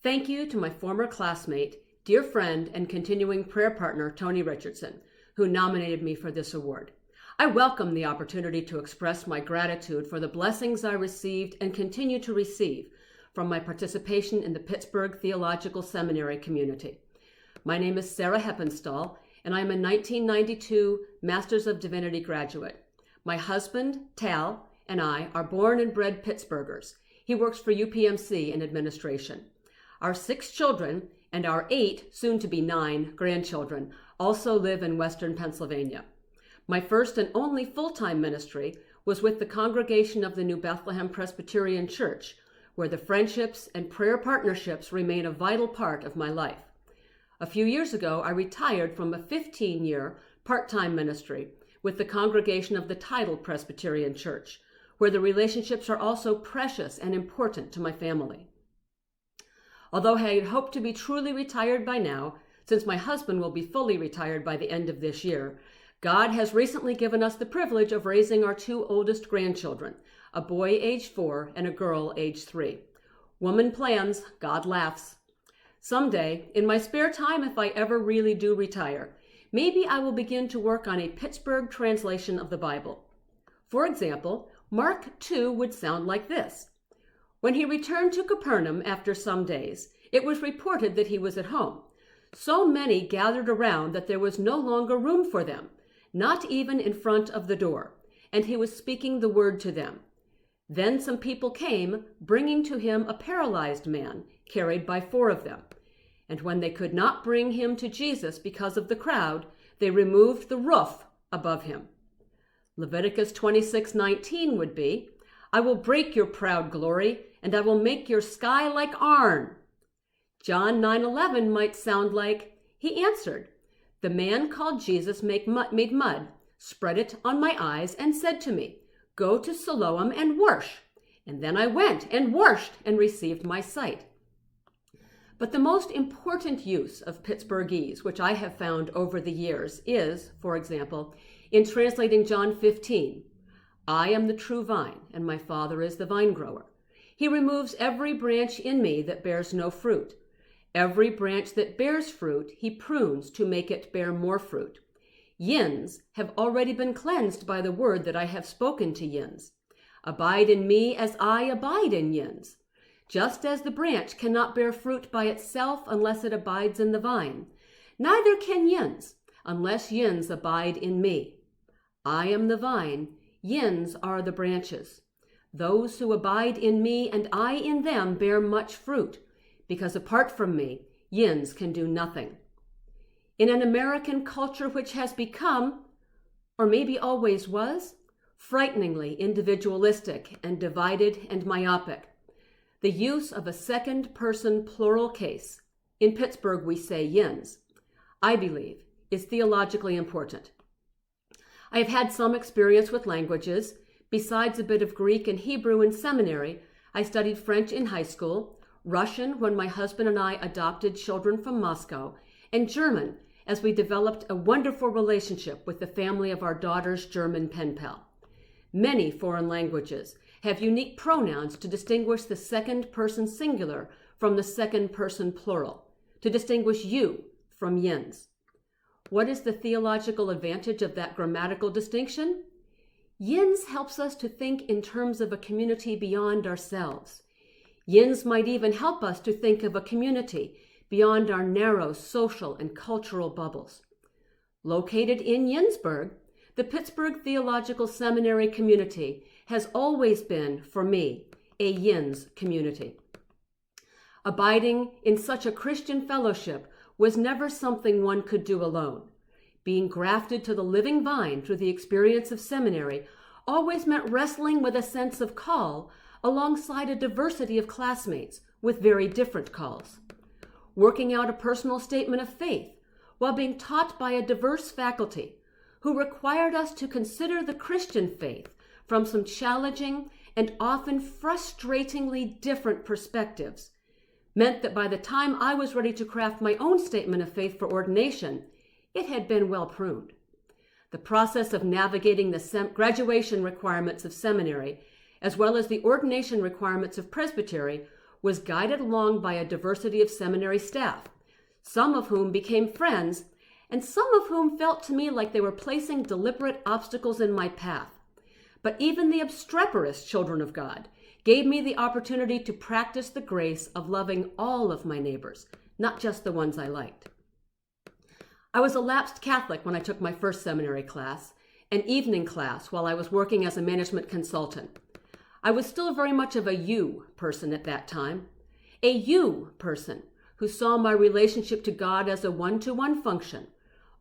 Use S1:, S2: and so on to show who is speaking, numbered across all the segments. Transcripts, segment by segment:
S1: Thank you to my former classmate, dear friend, and continuing prayer partner, Tony Richardson, who nominated me for this award. I welcome the opportunity to express my gratitude for the blessings I received and continue to receive from my participation in the Pittsburgh Theological Seminary community. My name is Sarah Heppenstall, and I am a 1992 Masters of Divinity graduate. My husband, Tal, and I are born and bred Pittsburghers. He works for UPMC in administration. Our 6 children and our 8, soon to be 9, grandchildren also live in Western Pennsylvania. My first and only full-time ministry was with the congregation of the New Bethlehem Presbyterian Church, where the friendships and prayer partnerships remain a vital part of my life. A few years ago, I retired from a 15-year part-time ministry with the congregation of the Tidal Presbyterian Church, where the relationships are also precious and important to my family. Although I had hoped to be truly retired by now, since my husband will be fully retired by the end of this year, God has recently given us the privilege of raising our 2 oldest grandchildren, a boy age 4 and a girl age 3. Woman plans, God laughs. Someday, in my spare time, if I ever really do retire, maybe I will begin to work on a Pittsburgh translation of the Bible. For example, Mark 2 would sound like this. When he returned to Capernaum after some days, it was reported that he was at home. So many gathered around that there was no longer room for them, not even in front of the door, and he was speaking the word to them. Then some people came, bringing to him a paralyzed man, carried by 4 of them. And when they could not bring him to Jesus because of the crowd, they removed the roof above him. Leviticus 26:19 would be, I will break your proud glory, and I will make your sky like iron. John 9:11 might sound like, he answered, the man called Jesus made mud, spread it on my eyes, and said to me, go to Siloam and wash. And then I went and washed and received my sight. But the most important use of Pittsburghese, which I have found over the years, is, for example, in translating John 15, I am the true vine, and my Father is the vine grower. He removes every branch in me that bears no fruit. Every branch that bears fruit, he prunes to make it bear more fruit. Yins have already been cleansed by the word that I have spoken to yins. Abide in me as I abide in yins. Just as the branch cannot bear fruit by itself unless it abides in the vine, neither can yins unless yins abide in me. I am the vine, yins are the branches. Those who abide in me and I in them bear much fruit, because apart from me, yins can do nothing. In an American culture which has become, or maybe always was, frighteningly individualistic and divided and myopic, the use of a second-person plural case, in Pittsburgh we say yins, I believe, is theologically important. I have had some experience with languages. Besides a bit of Greek and Hebrew in seminary, I studied French in high school, Russian when my husband and I adopted children from Moscow, and German as we developed a wonderful relationship with the family of our daughter's German pen pal. Many foreign languages have unique pronouns to distinguish the second-person singular from the second-person plural, to distinguish you from yins. What is the theological advantage of that grammatical distinction? Yins helps us to think in terms of a community beyond ourselves. Yins might even help us to think of a community beyond our narrow social and cultural bubbles. Located in Yinsburg, the Pittsburgh Theological Seminary community has always been, for me, a yins community. Abiding in such a Christian fellowship was never something one could do alone. Being grafted to the living vine through the experience of seminary always meant wrestling with a sense of call alongside a diversity of classmates with very different calls. Working out a personal statement of faith while being taught by a diverse faculty who required us to consider the Christian faith from some challenging and often frustratingly different perspectives meant that by the time I was ready to craft my own statement of faith for ordination, it had been well pruned. The process of navigating the graduation requirements of seminary, as well as the ordination requirements of presbytery, was guided along by a diversity of seminary staff, some of whom became friends, and some of whom felt to me like they were placing deliberate obstacles in my path. But even the obstreperous children of God gave me the opportunity to practice the grace of loving all of my neighbors, not just the ones I liked. I was a lapsed Catholic when I took my first seminary class, an evening class while I was working as a management consultant. I was still very much of a you person at that time, a you person who saw my relationship to God as a one-to-one function.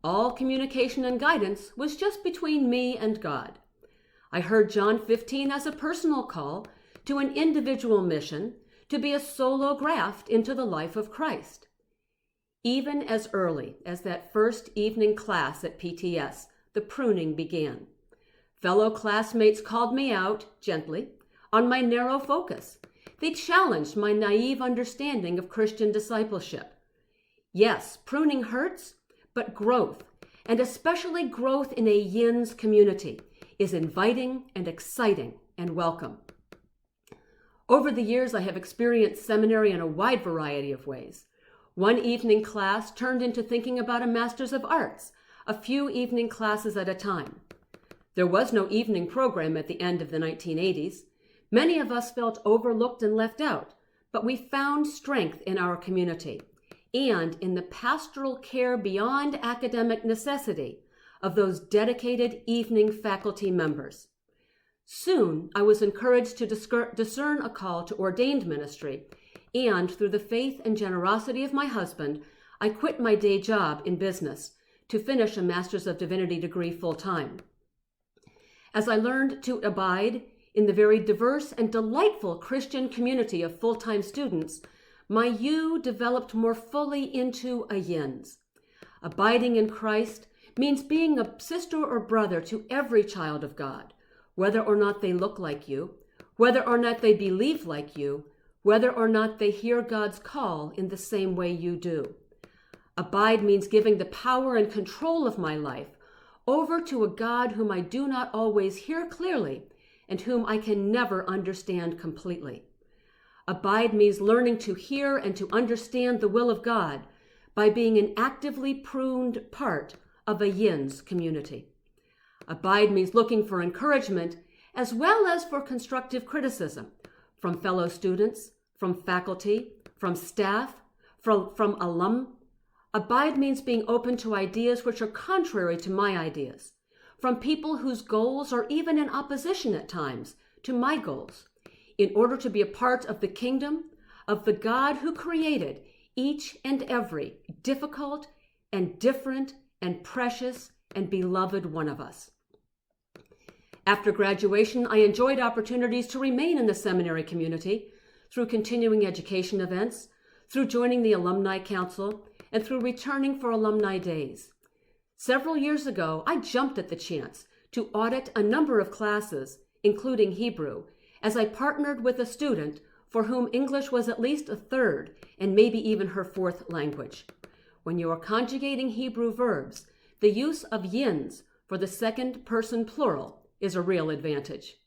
S1: All communication and guidance was just between me and God. I heard John 15 as a personal call to an individual mission to be a solo graft into the life of Christ. Even as early as that first evening class at PTS, the pruning began. Fellow classmates called me out, gently, on my narrow focus. They challenged my naive understanding of Christian discipleship. Yes, pruning hurts, but growth, and especially growth in a yins community, is inviting and exciting and welcome. Over the years, I have experienced seminary in a wide variety of ways. One evening class turned into thinking about a Master's of Arts, a few evening classes at a time. There was no evening program at the end of the 1980s. Many of us felt overlooked and left out, but we found strength in our community and in the pastoral care beyond academic necessity of those dedicated evening faculty members. Soon, I was encouraged to discern a call to ordained ministry, and through the faith and generosity of my husband, I quit my day job in business to finish a Master's of Divinity degree full-time. As I learned to abide in the very diverse and delightful Christian community of full-time students, my you developed more fully into a yins. Abiding in Christ means being a sister or brother to every child of God, whether or not they look like you, whether or not they believe like you, whether or not they hear God's call in the same way you do. Abide means giving the power and control of my life over to a God whom I do not always hear clearly and whom I can never understand completely. Abide means learning to hear and to understand the will of God by being an actively pruned part of a yins community. Abide means looking for encouragement as well as for constructive criticism from fellow students, from faculty, from staff, from alum. Abide means being open to ideas which are contrary to my ideas, from people whose goals are even in opposition at times to my goals, in order to be a part of the kingdom of the God who created each and every difficult and different and precious and beloved one of us. After graduation, I enjoyed opportunities to remain in the seminary community through continuing education events, through joining the Alumni Council, and through returning for alumni days. Several years ago, I jumped at the chance to audit a number of classes, including Hebrew, as I partnered with a student for whom English was at least a third and maybe even her fourth language. When you are conjugating Hebrew verbs, the use of yins for the second person plural is a real advantage.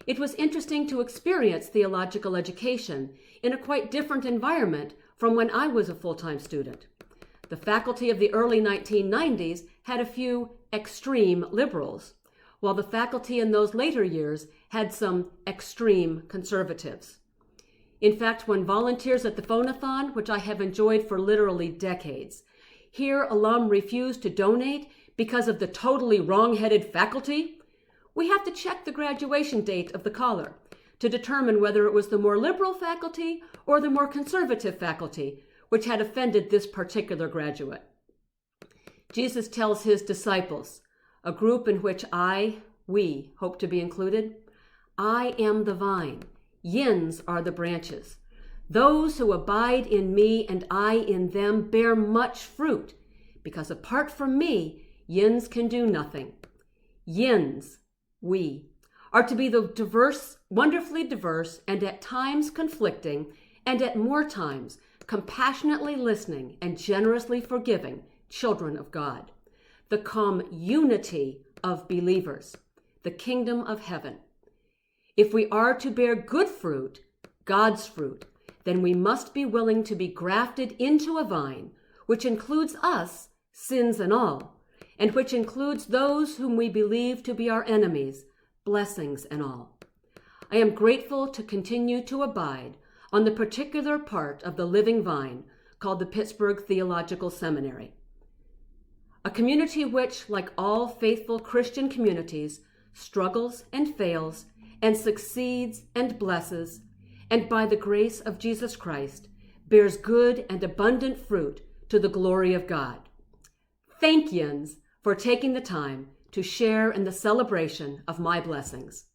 S1: It was interesting to experience theological education in a quite different environment from when I was a full-time student. The faculty of the early 1990s had a few extreme liberals, while the faculty in those later years had some extreme conservatives. In fact, when volunteers at the Phonathon, which I have enjoyed for literally decades, hear alum refuse to donate because of the totally wrong-headed faculty, we have to check the graduation date of the caller to determine whether it was the more liberal faculty or the more conservative faculty which had offended this particular graduate. Jesus tells his disciples, a group in which we hope to be included, I am the vine, yins are the branches. Those who abide in me and I in them bear much fruit, because apart from me, yins can do nothing. Yins, we, are to be the diverse, wonderfully diverse, and at times conflicting, and at more times compassionately listening and generously forgiving children of God, the community of believers, the kingdom of heaven. If we are to bear good fruit, God's fruit, then we must be willing to be grafted into a vine, which includes us, sins and all, and which includes those whom we believe to be our enemies, blessings and all. I am grateful to continue to abide on the particular part of the living vine called the Pittsburgh Theological Seminary, a community which, like all faithful Christian communities, struggles and fails and succeeds and blesses, and by the grace of Jesus Christ, bears good and abundant fruit to the glory of God. Thank yins for taking the time to share in the celebration of my blessings.